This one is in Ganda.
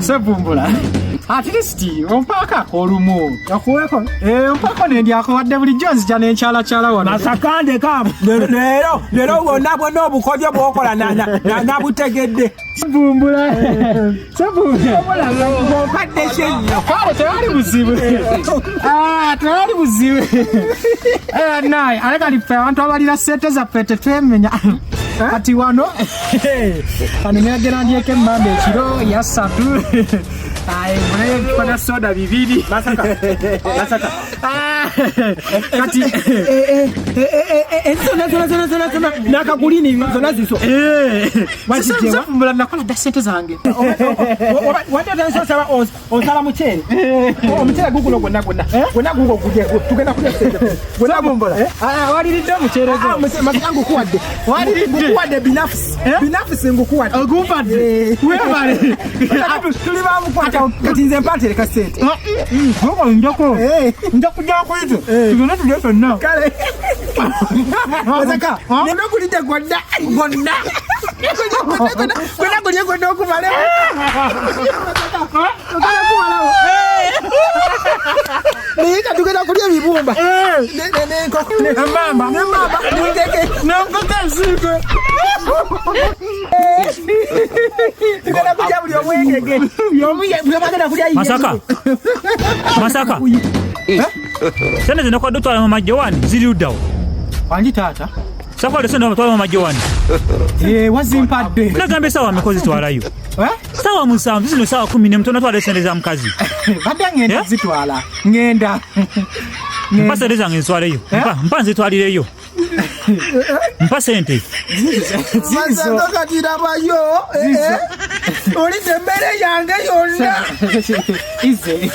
Sevumbula. At least ompaka olumu. Yakuweko. Ompaka nendyako wadde buli Jones jana enchala wano. Masakande kam. Lero wonna bwonna obukodyo bw'okola nabutegedde. Sevumbula. Sevumbula. Ng'ompadde kyennyo. Kale tewali buzibu. Tewali buzibu. Naye aleka life abantu abalira ssente zaffe tetwemenya. Kati wano kano negera ndyeko emmamba ekiro ya 3. Mune kwa soda bibiri. Masaka. Kati zona nakagulini zona ziso. Wachitewa mbula nakola da sente zange. Wanda tanso saba osala muchele. Omuchele gugulo gonna gugo kuje tugenda kulya sente. Gonna bumbula. Walidde muchele go. Masaka ngukuwadde. Ngukuwadde binafsi ngukuwadde. Ogumpadde. Webale. Tuli bamukwata kati nze mpatere ka sente. Ngoko njoko. Njokujja kuyito. Tugenda tulya sonna. Kale. Masaka, nenda kulidde gonna. Gonna kulya gonna okumale. Nika tugenda kulya ebibumba. Mamba. Ningeke. Nankota nsiko. Tugenda kulya buli omwengege. Masaka. Sene zino kwa dotwala mama Jowani ziri uddawo. Wanji tata. Sakwale sene dotwala mama Jowani. Wazimpadde. Nagambe sawa mikozi twalayo. Sawa musanvu zino sawa 10 mtono twale sene za mkazi. Badde ngenda zitwala. Ngenda. Mpasa leza ngenswaleyo. Mpanze twalireyo. Mpa sente. Masaka katira bayo. Oli tembere yange yonna. Ize.